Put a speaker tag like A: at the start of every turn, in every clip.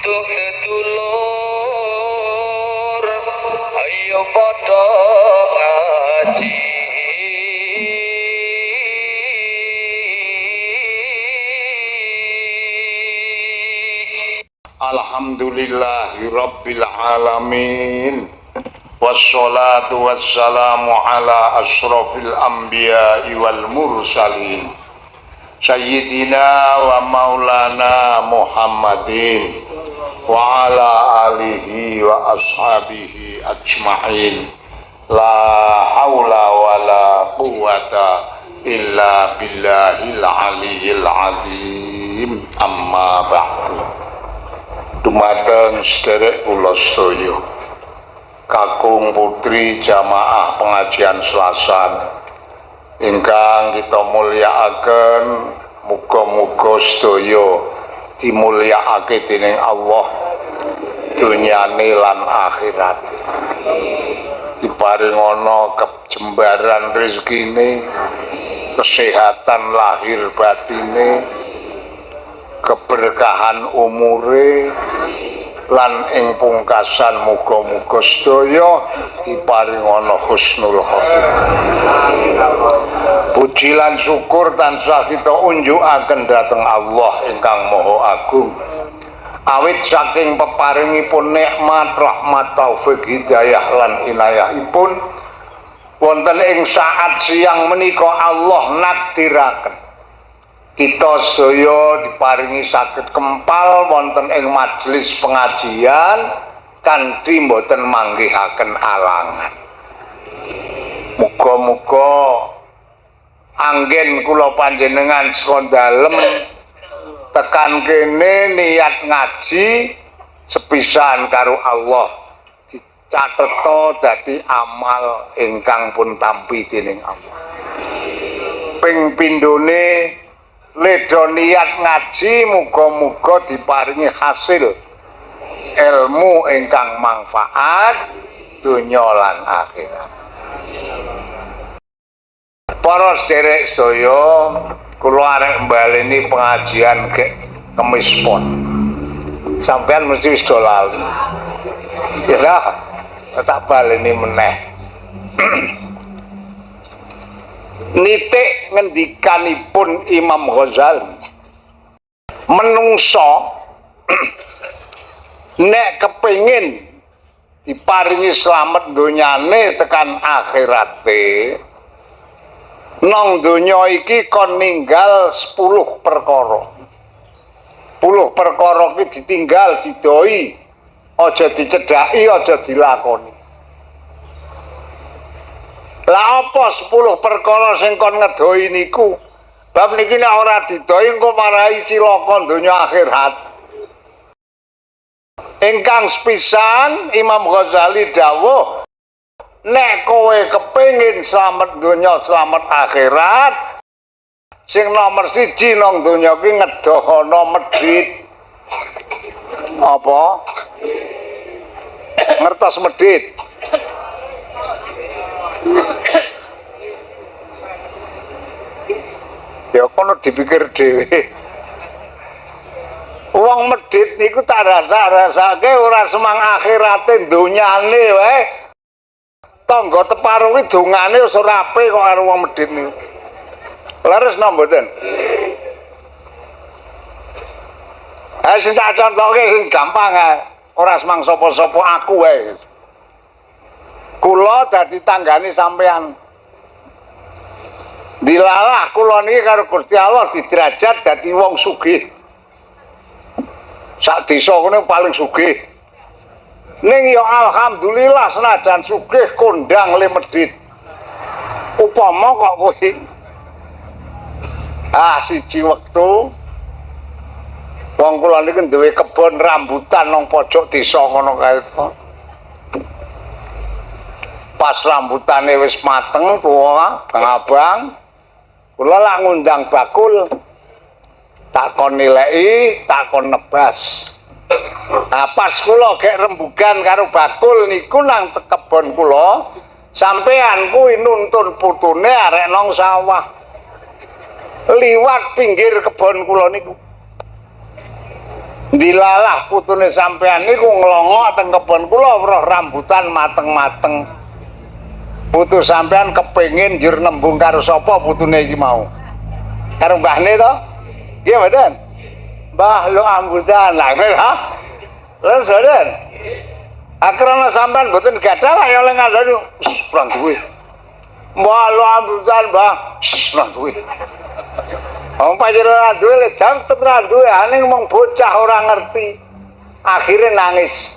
A: Butuh sedulur ayo padha ngaji. Alhamdulillahirabbil alamin. Wassalatu wassalamu ala asyrafil anbiya'i wal mursalin Sayyidina wa maulana Muhammadin wa ala alihi wa ashabihi ajma'in. La hawla wa la quwwata illa billahil aliyyil azim. Amma ba'du. Dumateng sederek kula sedaya kakung putri jamaah pengajian Selasan ingkang kita mulyakaken, muga-muga sedaya dimulyakake dening Allah dunyane lan akhirate. Diparingana kejembaran rezekine, kesehatan lahir batine, keberkahan umure, lan ing pungkasan muga-muga sedaya diparingana husnul khotimah. Puji lan syukur tansah kita unjukaken dhateng Allah ingkang Maha Agung. Awit saking peparingipun nikmat, rahmat, taufik, hidayah lan inayahipun wonten ing saat siang menika Allah nakdiraken kita sedaya diparingi saged kempal wonten ing majelis pengajian kanthi mboten manggihaken alangan. Muga-muga anggen kula panjenengan saka dalem tekan kene niat ngaji sepisan karo Allah dicateta dadi amal ingkang pun tampi dening Allah. Ping pindhone ledo niat ngaji muga-muga diparingi hasil ilmu ingkang manfaat dunya lan akhirat. Para sederek sedaya, kula arek mbaleni pengajian Kemis Pon. Sampeyan mesti wis do lali. Ya, tak baleni meneh. Nitik ngendikanipun Imam Ghazali, menungso nek kepengin diparingi slamet donyane tekan akhirate, nang donya iki kon ninggal 10 perkara. 10 perkara iki ditinggal, didoi, aja dicedhaki, aja dilakoni. Lah apa 10 perkara sing kon ngedoi niku? Bab niki nek ora didoi engko marai cilaka donya akhirat. Ingkang sepisan Imam Ghazali dawuh, nek kowe kepengin slamet donya slamet akhirat, sing nomor 1 nang donya ki ngedohana medhit. Apa? Ngertos medhit? Ya kono dipikir dhewe. Wong medhit niku tak rasa-rasake ora semang akhirate donyane wae. Tangga teparo kuwi dongane wis ora apik kok karo wong medhit niku. Leres napa mboten? Sing tak contohke sing gampang ae. Ora semang sapa-sapa aku wae. Kula dadi tanggane sampean. Dilalah kula niki karo Gusti Allah diderajat dadi wong sugih. Sak desa kene paling sugih. Ning ya alhamdulillah senajan sugih kondang le medhit. Upama kok kowe siji wektu wong kula niki duwe kebon rambutan nang pojok desa ngono kae to. Pas rambutane wis mateng tuwa abang, kula lak ngundang bakul, tak kon nilai, tak kon nebas. Nah, pas kula gek rembugan karo bakul niku nang kebon kula, sampean kuwi nuntun putune arek nang sawah. Liwat pinggir kebon kula niku. Dilalah putune sampean niku nglongok teng kebon kula weruh rambutan mateng-mateng. Putu sampean kepengin njur nembung karo sapa putune iki mau? Karo mbahne to? Nggih mboten? Mbah lo rambutan lah ha. Terus mboten? Akrana sampean mboten gadah lah ya oleh ngandani ora duwe. Mbah lo rambutan, Mbah. Ora duwe. Wong panjenengan duwe le jam ora duwe, ane ngomong bocah ora ngerti. Akhire nangis.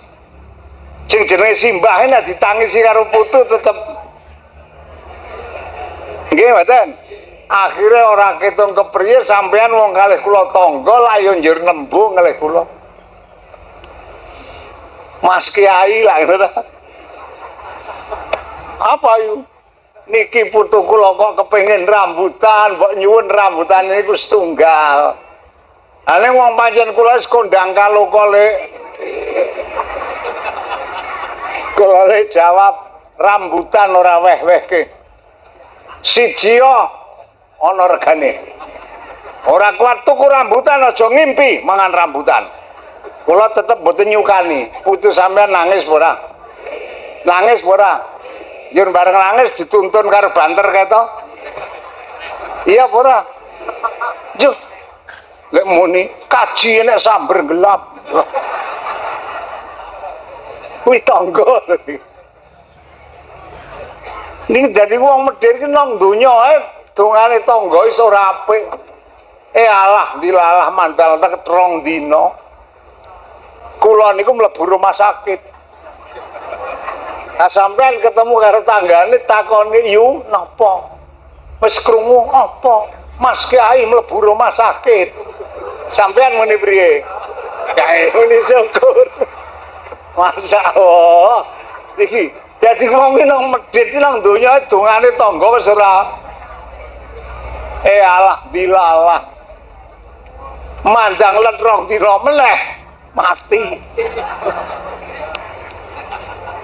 A: Sing jenenge simbah nek ditangisi karo putu tetep. Nggih, mboten. Akhire ora ketung kepriye sampean wong kalih kula tangga layo njur nembung kalih kula. Mas Kiai lah ngono. Apa yuk? Niki putu kula kok kepengin rambutan, mbok nyuwun rambutan niku setunggal. Ane wong pancen kula wis kondang kalo-kole. Kula le jawab rambutan ora weh-wehke. Siji ana regane. Ora kuat tuku rambutan aja ngimpi mangan rambutan. Kula tetep mboten nyukani. Putu sampean nangis ora? Nangis ora? Jur bareng nangis dituntun karo banter keto. Iya ora? Juk. Lek muni kaji nek sambar gelap. Kuwi tangga. Niki dadi wong medhit ki nang donya ae dongane tangga iso ora apik. Alah dilalah mantel tek rong dina. Kula niku mlebu rumah sakit. Nah, sampean ketemu karo tanggane takoni yu napa? Wis krungu apa? Mas Kiai mlebu rumah sakit. Sampean muni priye? Kae muni syukur. Masyaallah. Iki dadi wong iki nang medhit iki nang donya dongane tangga wis ora. Alah dilalah. Mandang let rong dina meneh mati.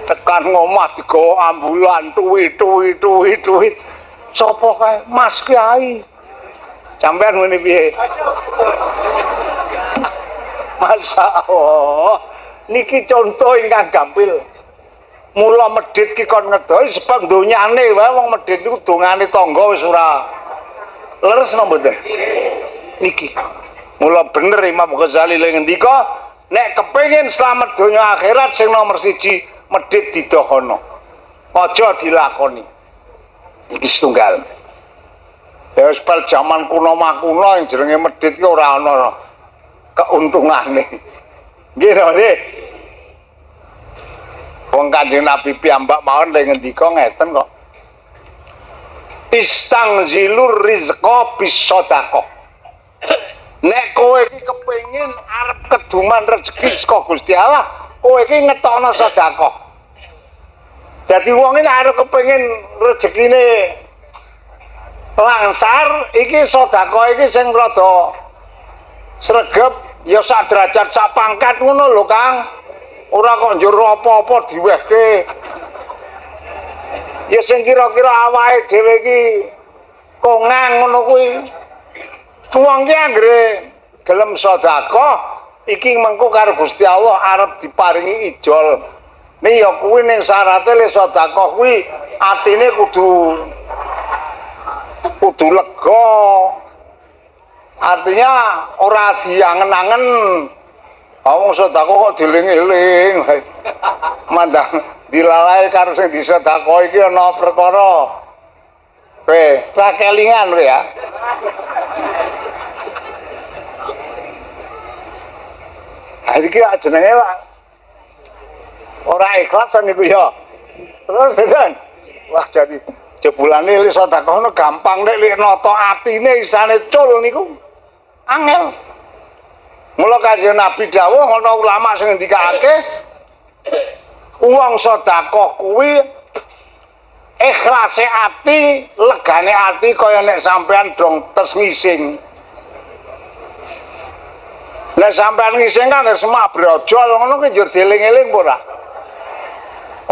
A: Tekan ngomah digawa ambulan tuwi. Sapa kae? Mas Kiai. Sampeyan ngene piye? Masyaallah. Niki contoh ingkang gampil. Mula medhit ki kon ngedohi sebab donyane wae wong medhit niku dongane tangga wis ora leres napa mboten? Niki. Mula bener Imam Ghazali le ngendika, nek kepengin slamet donya akhirat sing nomor 1 medhit didohono. Aja dilakoni. Iki setunggal. Ya wis pal jaman kuno makuno yang jenenge medhit ki ora ana keuntungane. Nggih to, Nggih. Wong Kanjeng Nabi piyambak mawon le ngendika ngeten kok. Istangzilur rizqa bis shadaqah. Nek kowe iki kepengin arep keduman rezeki saka Gusti Allah, kowe iki ngetokno sedekah. Dadi wong iki arep kepengin rezekine langsar, iki sedekah iki sing rada sregep ya sak derajat sak pangkat ngono lho, Kang. Ora kok njur apa-apa diwehke. Ya sing kira-kira awake dhewe iki kongang ngono kuwi. Wong ki anggere gelem sedekah iki mengko karo Gusti Allah arep diparingi ijol. Ning ya kuwi ning syaraté le sedekah kuwi atine kudu lega. Artinya ora diangen-angen. Wong sedekah kok dieling-eling. Mandang dilalae karo sing disedekah iki ana perkara. Ra kelingan ya. Iki jenenge ora ikhlas niku ya. Terus betul. Wah jadi jebulane li sedekahno gampang nek li nata atine isane cul niku angel. Mula Kanjeng Nabi dawuh ana ulama sing ngendikake wong sedekah kuwi ikhlase ati, legane ati kaya nek sampean dong tes ngising. Nek sampean ngising kan semak brojol ngono ki njur dieling-eling apa ora?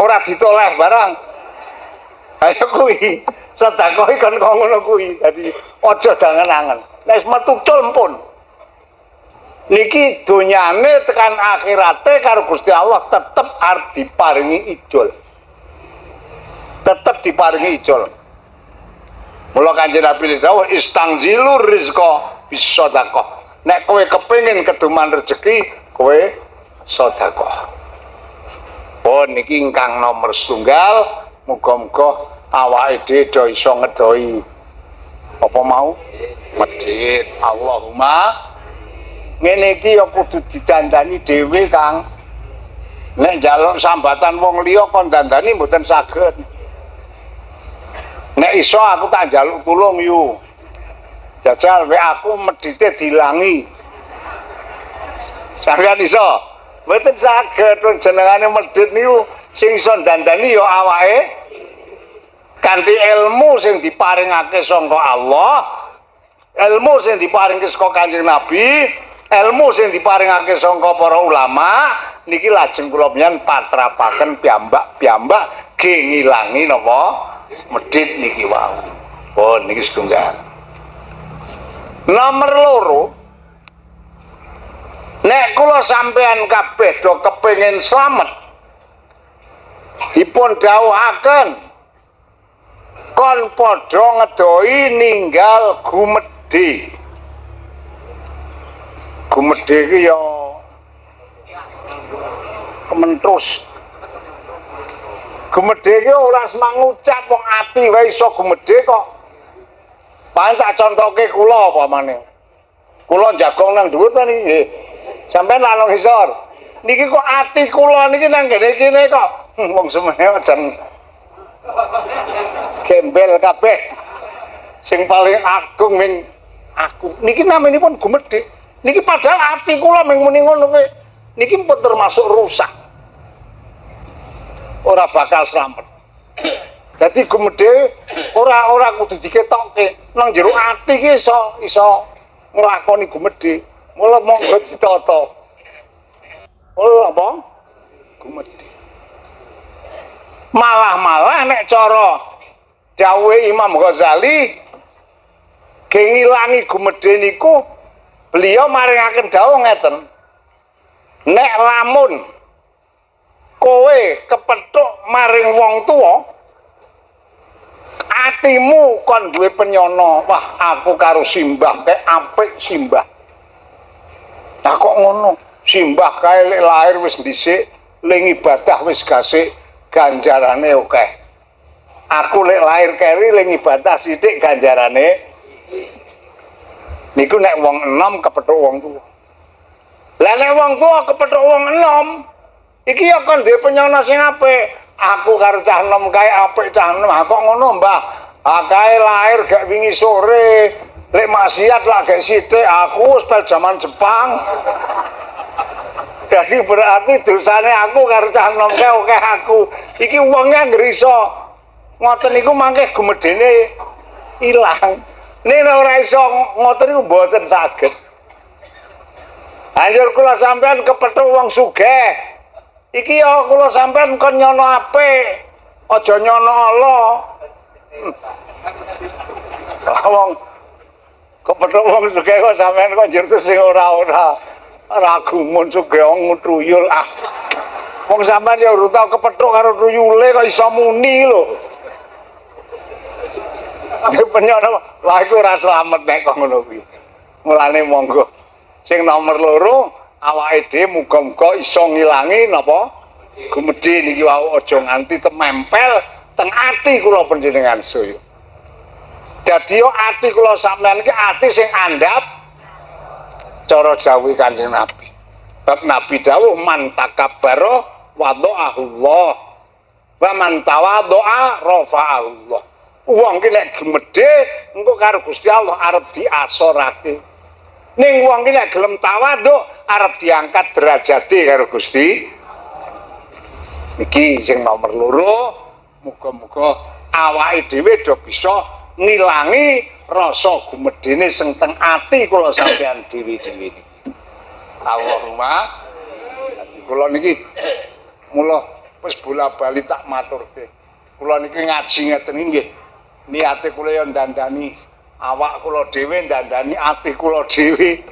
A: Ora ditoleh barang. Ayo kuwi sedekah iki kon ngono kuwi. Dadi aja dangen-angen. Nek metu cul mpun. niki donyane tekan akhirate karo Gusti Allah tetep arep diparingi ijol. Tetep diparingi ijol. Mula Kanjeng Nabi dawuh istangzilu rizqa bisadaqah. Nek kowe kepengin keduman rezeki, kowe sedekah. Oh niki ingkang nomor setunggal, muga-muga awake dhewe do iso ngedoi apa mau? Medhit. Allahumma ngene iki ya kudu didandani dhewe, Kang. Nek njaluk sambatan wong liya kon dandani mboten saged. Nek iso aku tak njaluk tulung yu. Jajal we aku medhite dilangi. Sampeyan iso? Mboten saged jenengane medhit niku sing iso dandani ya awake kanthi ilmu sing diparingake saka Allah, ilmu sing diparingake saka Kanjeng Nabi, ilmu sing diparingake saka para ulama niki lajeng kula panjenengan patrapaken piyambak-piyambak ge ngilangi napa medhit niki wau. Oh niki setunggal. Nomor loro, nek kula sampean kabeh do kepengin slamet dipun dawuhaken kon padha ngedoi ninggal gumedhe. Gumedhe iki ya kementrus. Gumedhe iki ora semang ngucap wong ati wae iso gumedhe kok. Paling tak contohke kula upamane. Kula jagong nang dhuwur ta niki nggih. Sampeyan nang ngisor. Niki kok ati kula niki nang kene kok. Wong semono jan gembel kabeh. Sing paling agung ning aku. Niki namanipun gumedhe. Niki padahal ati kula mung muni ngono kuwi. Niki pun termasuk rusak. Ora bakal slamet. Dadi gumedhe ora kudu diketokke. Nang jero ati ki iso nglakoni gumedhe. Mula monggo ditata. Oh apa? Gumedhe. Malah nek cara dawuhe Imam Ghazali ge ngilangi gumedhe niku beliau maringaken dawuh ngeten. Nek lamun kowe kepethuk maring wong tuwa, atimu kon duwe penyono, wah aku karo simbah kae apik simbah. Lah kok ngono? Simbah kae lek lahir wis dhisik, ling ibadah wis gasik, ganjarane akeh. Aku lek lahir keri ling ibadah sithik ganjarane. Niku nek wong enom kepethuk wong tuwa. Lah nek wong tuwa kepethuk wong enom, iki ya kon duwe penyono sing apik. Aku karo cah enom kae apik cah enom. Kok ngono, Mbah? Kae lahir gak wingi sore. Lek maksiat lak gak sithik, aku wis zaman Jepang. Jadi berarti dosane aku karo cah enom kae akeh aku. Iki wonge ngriso. Ngoten niku mangke gumedene ilang. Nek ora iso ngoten niku mboten saged. Anjur kula sampean kepethuk wong sugih. Iki ya kula sampean kon nyono apik, aja nyono ala. Wong kepethuk wong sugih kok sampean kok njur sing ora-ora. Ragumun sugih wong truyul ah. Wong sampean ya ora tau kepethuk karo truyule kok iso muni lho. Penyono lha iku ora slamet nek kok ngono kuwi. Mulane monggo sing nomor loro awake dhewe muga-muga iso ngilangi napa gumedhe niki wau aja nganti temempel teng ati kula panjenengan sedaya. Dadi yo ati kula sampeyan iki ati sing andhap cara dawuh Kanjeng Nabi. Bab Nabi dawuh man takabbara wada'ahullah wa man tawadha'a rafa'ahullah. Wong ki nek gumedhe engko karo Gusti Allah arep diasorake. Ning wong ki nek gelem tawadhu arep diangkat derajate karo Gusti. Iki sing nomor loro, muga-muga awake dhewe do bisa ngilangi rasa gumedhene sing teng ati kula sampeyan dhewe-dhewe niki. Allahumma ati kula niki mula wis bola-bali tak maturke. Kula niki ngaji ngeten nggih. Niate kula ya ndandani awak kula dhewe, ndandani ati kula dhewe.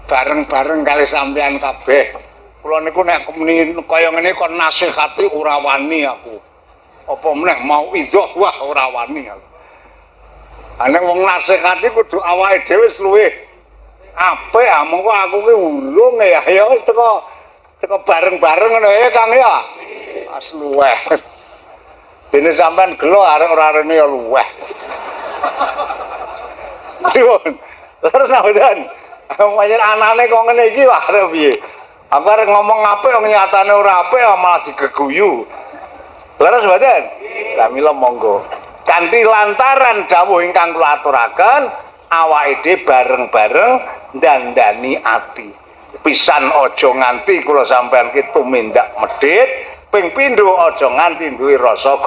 A: bareng-bareng kali sampean kabeh. Kula niku nek kaya ngene kon nasihati ora wani aku. Apa meneh mau idzah wah ora wani aku. Ana wong nasihati kudu awake dhewe wis luwih apik mengko aku ki urung ya wis teko bareng-bareng ngono ya Kang ya. As luweh. Dene sampean gelo arek ora rene ya luweh. Terus nabudan. Pancen anane kok ngene iki wah arep piye? Aku arep ngomong apik kok nyatane ora apik malah digeguyu. Leres mboten? Lah mila monggo. Kanthi lantaran dawuh ingkang kula aturaken, awake dhewe bareng-bareng ndandani ati. Pisan aja nganti kula sampean ki tumindak medhit, ping pindho aja nganti duwe rasa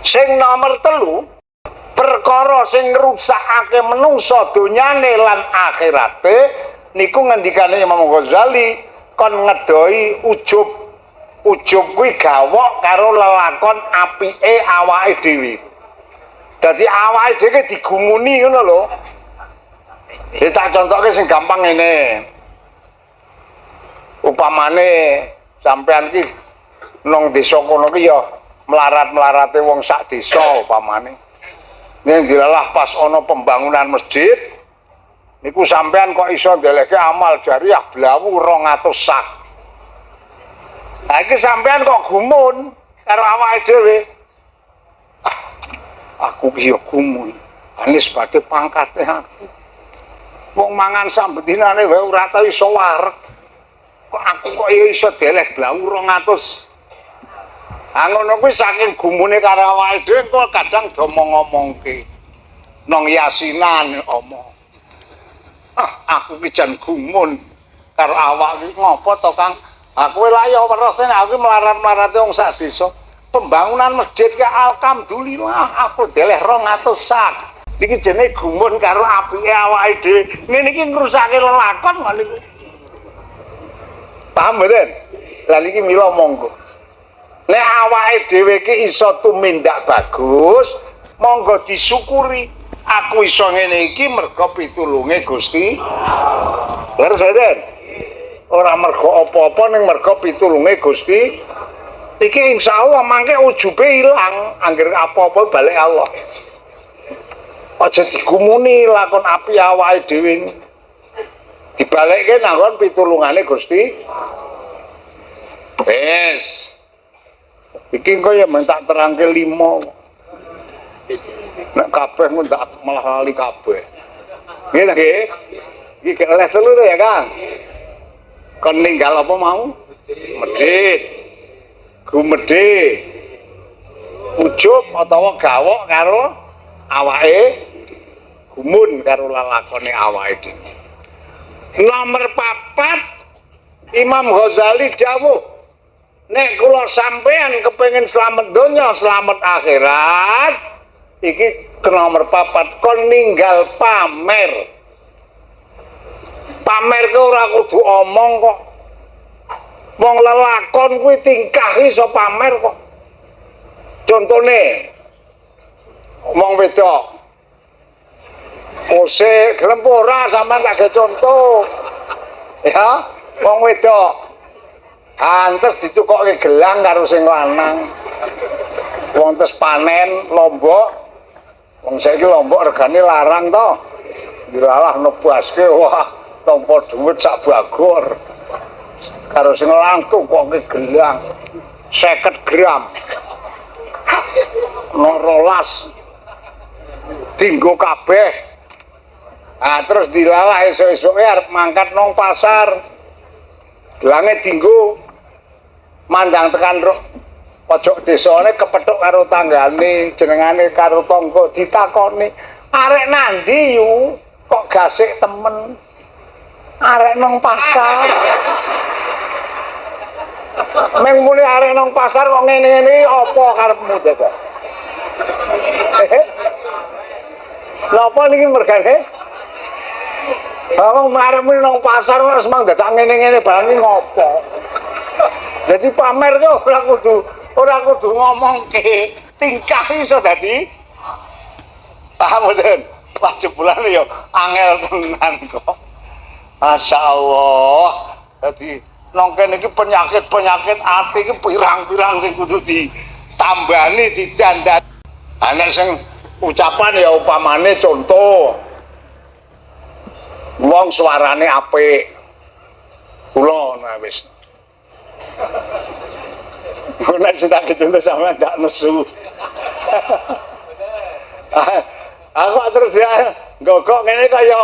A: Sing nomor 3, perkara sing ngrusakake menungsa donyane lan akhirate niku ngendikane Imam Ghazali kon ngedoi ujub kuwi gawok karo lelakon apike awake dhewe. Dadi awake dhewe digumuni ngono lho. Iki tak contohke sing gampang ngene. Upamane sampean ki nang desa kono ki ya melarat-melarate wong sak desa upamane. Nek dilalah pas ana pembangunan masjid niku sampean kok iso ndeleke amal jariah blawu 200 sak. Lah iki sampean kok gumun karo awake dhewe. Aku ki yo gumun. Anis badhe pangkate aku. Wong mangan sambedinane wae ora tau iso wareg. Kok aku kok yo iso deleh blawu 200. Ngono kuwi saking gumune karo awake dhewe kok kadang do ngomongke. Nang yasinan omong. Aku ki jan gumun karo awak iki ngopo to Kang? Aku lha ya weruh aku melarat-melarate wong sak desa. Pembangunan masjid ke alhamdulillah aku deleh 200 sak. Niki jenenge gumun karo apike awake dhewe. Ngene iki ngrusake lelakon kok niku. Paham mboten? Lah niki mila monggo. Nek awake dhewe iki iso tumindak bagus, monggo disyukuri. Aku iso ngene iki merga pitulunge Gusti. Leres mboten? Ora merga apa-apa ning merga pitulunge Gusti. Iki insyaallah mangke ujube ilang, anggere apa-apa balik Allah. Aja digumuni lakon api awake dhewe. Dibalekke nang pitulungane Gusti. Wes. Iki kaya men tak terangke 5. Nek kabeh ngono tak malah lali kabeh. Nggih ta nggih? Iki oleh 3 ya, Kang. Kon ninggal apa mau? Medhit. Gumedhe. Ujub utawa gawok karo awake gumun karo lalakone awake dhewe. Nomor 4 Imam Ghazali dawuh nek kula sampean kepengin slamet donya slamet akhirat iki nomor 4 kon ninggal pamer ke ora kudu omong kok wong lelakon kuwi tingkah iso pamer kok contone wong wedok ose gelem ora sampean tak ge contoh ya wong wedok antes ditukokke gelang karo sing lanang wong tes panen lombok wong saiki lombok regane larang to dilalah nebaske wah tampa dhuwit sak bagor karo sing lanang tukokke gelang 50 gram norolas dinggo kabeh. Terus dilalah esuk-esuke arep mangkat nang pasar. Gelange dinggo mandang tekan pojok desane kepethuk karo tanggane, jenengane karo tangga ditakoni, "Arek nandi yu? Kok gasik temen?" "Arek nang pasar." Meng muni arek nang pasar kok ngene-ngene apa karepmu dadak? Napa niki mergane? Wong marep nang pasar wis mang dadak ngene-ngene barang iki ngopo? Dadi pamer ki ora kudu ngomongke, tingkah iso dadi. Paham mboten? Wah jebulane ya angel tenan kok. Masya Allah. Jadi nongken iki penyakit ati iki pirang-pirang sing kudu ditambani didandan. Ana sing ucapan ya upamane contoh. Wong suarane apik. Kula nah wis. Nek cedak contoh sampean ndak nesu. Aku terus ya gogok ngene kaya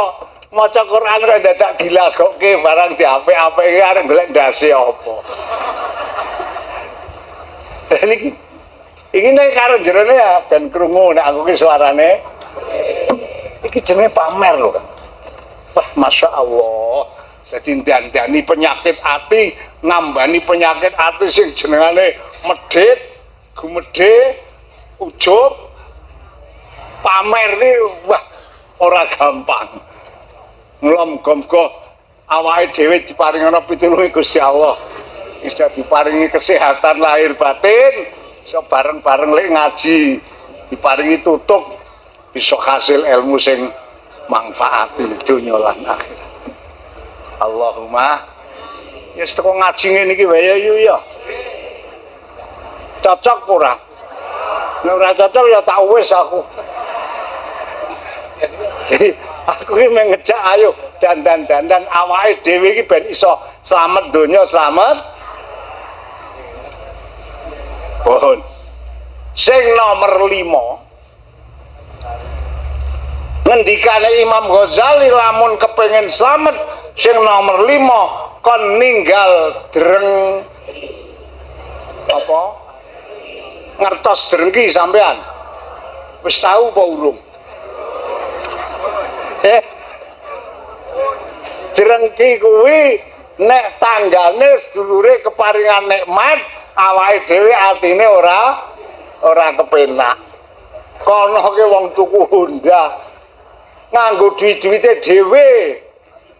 A: maca Quran kok dadak dilagokke barang diapik-apike arep golek ndase apa. Iki nek karo jerone ya ben krungu nek aku ki suarane iki jenenge pamer lho. Wah, Masya Allah. Jadi dandani penyakit ati, nambani penyakit ati sing jenengane medhit, gumedhe, ujub, pamer iki wah ora gampang. Mula muga-muga awake dhewe diparingi ana pitulunge Gusti Allah. Bisa diparingi kesehatan lahir batin, iso bareng-bareng lek ngaji, diparingi tutuk bisa hasil ilmu sing manfaati dunya lan akhirat. Allahumma ya teko ngaji ngene iki wae ya. Cocok ora? Nek ora cocok ya tak wis aku. Jadi aku iki ngejak ayo dandan awake dhewe iki ben iso slamet donya slamet. Pohon. Sing nomor 5 ngendikane Imam Ghazali lamun kepengin slamet sing nomor 5 kon ninggal dreng apa ngertos drengki sampean wis tahu apa urung drengki kuwi nek tanggane sedulure keparingan nikmat awake dhewe atine ora kepenak kono ke wong tuku Honda nganggo duit-duite dhewe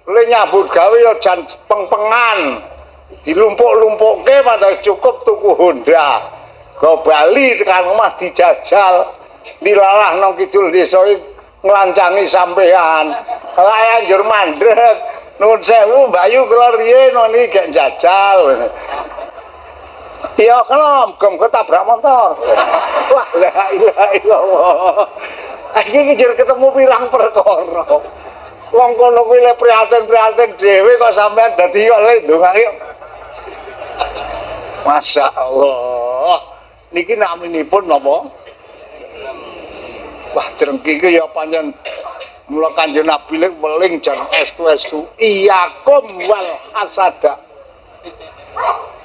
A: le nyambut gawe ya jan peng-pengan dilumpuk-lumpukke padahal cukup tuku Honda go bali tekan omah dijajal dilalah nang kidul desa nglancangi sampean kaya njur mandeg nuwun sewu Bayu kula riyen niki gek jajal ya kelom gem ketabrak motor wah la ilaha illallah iki njur ketemu pirang perkara wong kono kuwi le prihatin dhewe kok sampean dadi kok le ndongake Masya Allah niki naminipun napa wah drengki iki ya pancen mula Kanjeng Nabi lek weling jan estu iyakum wal hasada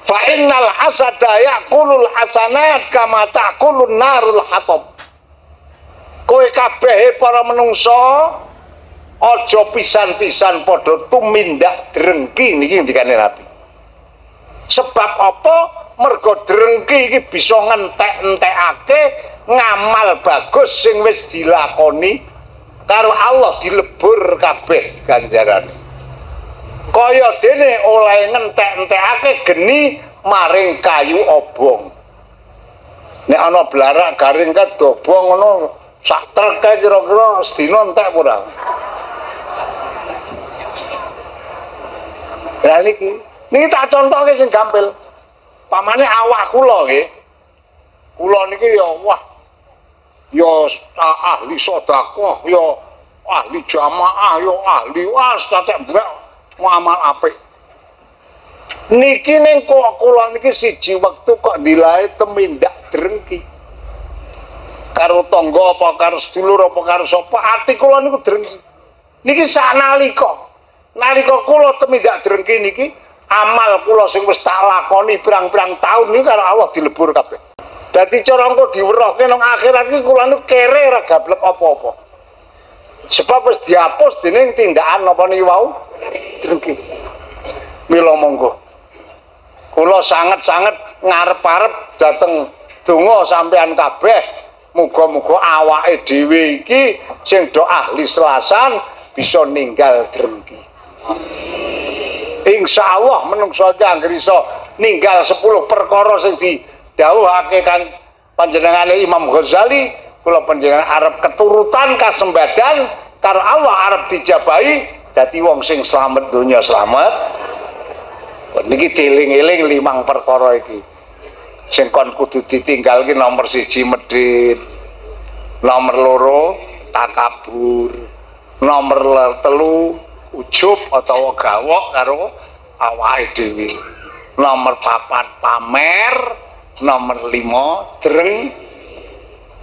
A: fa innal hasada yaqulul hasanat kama taqulun narul hatab kowe kabeh para menungso aja pisan-pisan padha tumindak drengki niki ndikane Nabi sebab apa mergo drengki iki bisa ngentek-entekake ngamal bagus sing wis dilakoni karo Allah dilebur kabeh ganjarane kaya dene oleh ngentek-entekake geni maring kayu obong nek ana blarak garing kedobong ngono sak trek kira-kira sedina entek ora lah niki tak contohke sing gampil pamane awak kula nggih kula niki ya wah ya ahli sedekah ya ahli jamaah ya ahli tatek muamal apik niki ning kula niki siji wektu kok dilae temindak drengki karo tangga apa karo sedulur apa karo sapa ati kula niku drengki niki saknalika nalika kula temindak drengki niki amal kula sing wis tak lakoni pirang-pirang taun niki karo Allah dilebur kabeh dadi cara engko diwerohke nang akhirat iki kula niku kere ora gablek apa-apa sebab wis dihapus dening tindakan apa niki wau drengki mila monggo kula sanget-sanget ngarep-arep dhateng donga sampean kabeh muga-muga awake dhewe iki sing do ahli selasan bisa ninggal drengki insyaallah menungso iki anggere iso ninggal 10 perkara sing didhawuhake kan panjenengane Imam Ghazali kula panjenengan arep keturutan kasembadan karo Allah arep dijabahi dadi wong sing slamet donya slamet. Niki dieling-eling 5 perkara iki. Sing kon kudu ditinggalke nomor 1 medhit. Nomor 2 takabur. Nomor 3 ujub atau gawok karo awake dhewe. Nomor 4 pamer. Nomor 5 dreng.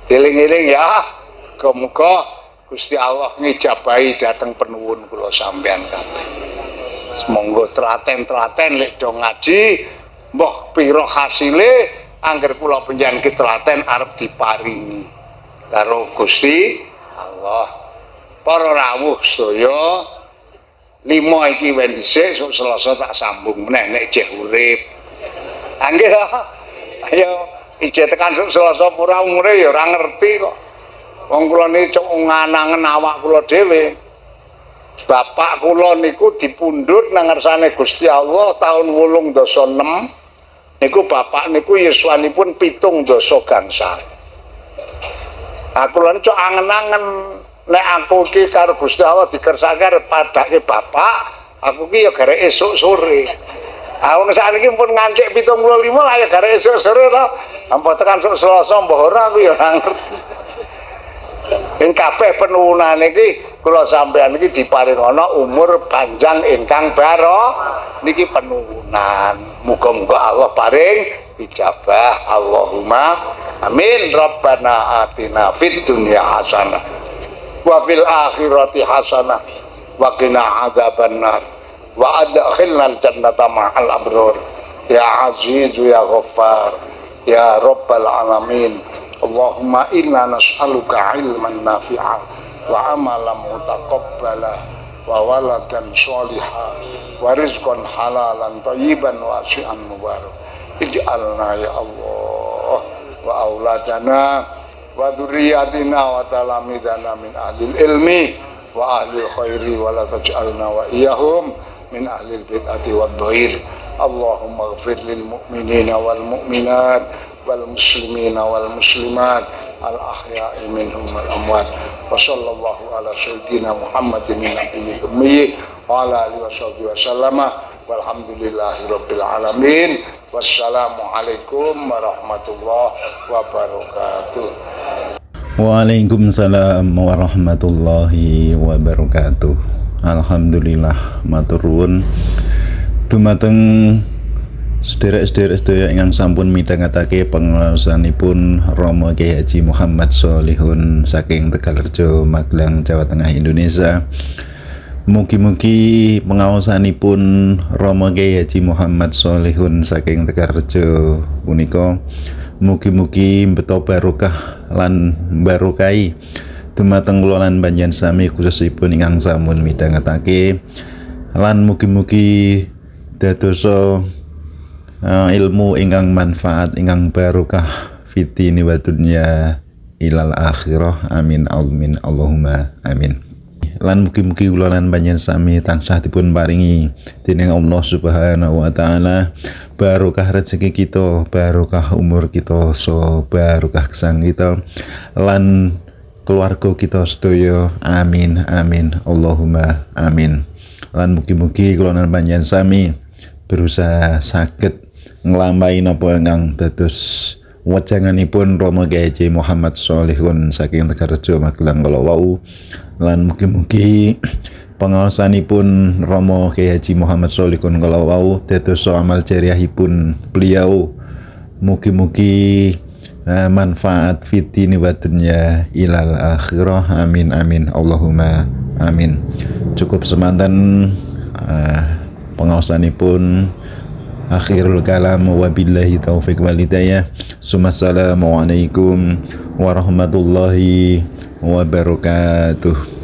A: Dieling-eling ya. Muga Gusti Allah ngijabahi dhateng penuwun kula sampean kabeh. Semoga telaten-telaten lek do ngaji mbah pira hasile angger kula panjenengan telaten arep diparingi karo Gusti Allah. Para rawuh sedaya 5 iki wen dhisik sok Selasa tak sambung meneh nek jeh urip. Nggih. Ayo ije tekan sok Selasa ora umure ya ora ngerti kok. Wong kula niki cok nganangen awak kula dhewe. Bapak kula niku dipundhut nang ngersane Gusti Allah tahun 886. Niku bapak niku yuswanipun 7 gangsal. Aku lan cok angen-angen nek aku iki karo Gusti Allah dikersake arep padake bapak, aku ki ya garek esuk sore. Wong sakniki pun ngancik 75 lah ya garek esuk sore to. Ampun tekan sok Selasa mbah ora aku ya ora ngerti. Ing kabeh penuwunan iki kula sampeyan iki diparingana umur panjang ingkang niki penuwunan. Muga-muga Allah paring ijabah. Allahumma amin. Rabbana atina fid dunya hasanah wa fil akhirati hasanah wa qina adzabannar wa adkhilnal jannata ma'al abrar ya azizu ya ghaffar ya rabbal alamin. Allahumma inna nas'aluka ilman nafi'an wa amalan mutaqabbala wa waladan sholiha wa rizqan halalan thayyiban wasi'an mubarak. Ij'alna ya Allah wa auladana wa dzurriyyatina wa talamidana min ahlil ilmi wa ahlil khairi wa la taj'alna wa iyyahum min ahlil bid'ati wad dhair. Allahumma ighfir lil mu'minina wal mu'minat wal muslimina wal muslimat al ahya'i minhum wal amwat. Wa sallallahu ala sayyidina Muhammadin nabiyil ummi wa ala alihi washabbihi wasallama walhamdulillahi rabbil alamin. Wassalamu alaikum warahmatullahi wabarakatuh.
B: Waalaikumsalam warahmatullahi wabarakatuh. Alhamdulillah matur nuwun dumateng sederek-sederek sedaya ingkang sampun midhangetake pangaosanipun Rama Kyai Haji Muhammad Sholihun saking Tegalrejo, Magelang, Jawa Tengah, Indonesia. Mugi-mugi pengaosanipun Rama Kyai Haji Muhammad Sholihun saking Tegalrejo punika mugi-mugi mbeta barokah lan barokai dumateng kula lan panjenengan sami khususipun ingkang sampun midhangetake lan mugi-mugi dadosa ilmu ingkang manfaat ingkang barokah fitini wa dunya ilal akhirah. Amin amin Allahumma amin. Lan mugi-mugi kula lan panjenengan sami tansah dipun paringi dening Allah Subhanahu wa taala barokah rezeki kita, barokah umur kita, so barokah gesang kita lan keluarga kita sedaya. Amin amin Allahumma amin. Lan mugi-mugi kula lan panjenengan sami berusaha saged nglampahi napa ingkang dados wejanganipun Rama Kyai Haji Muhammad Sholihun saking Tegalrejo, Magelang kala wau. Lan mugi-mugi pangaosanipun Rama Kyai Haji Muhammad Sholihun kala wau dados amal jariyahipun beliau. Mugi-mugi manfaat fitini wa dunya ilal akhirah. Amin amin Allahumma amin. Cukup semanten pengaosanipun. Akhirul kalam wabillahi taufiq wal hidayah. Assalamualaikum warahmatullahi wabarakatuh.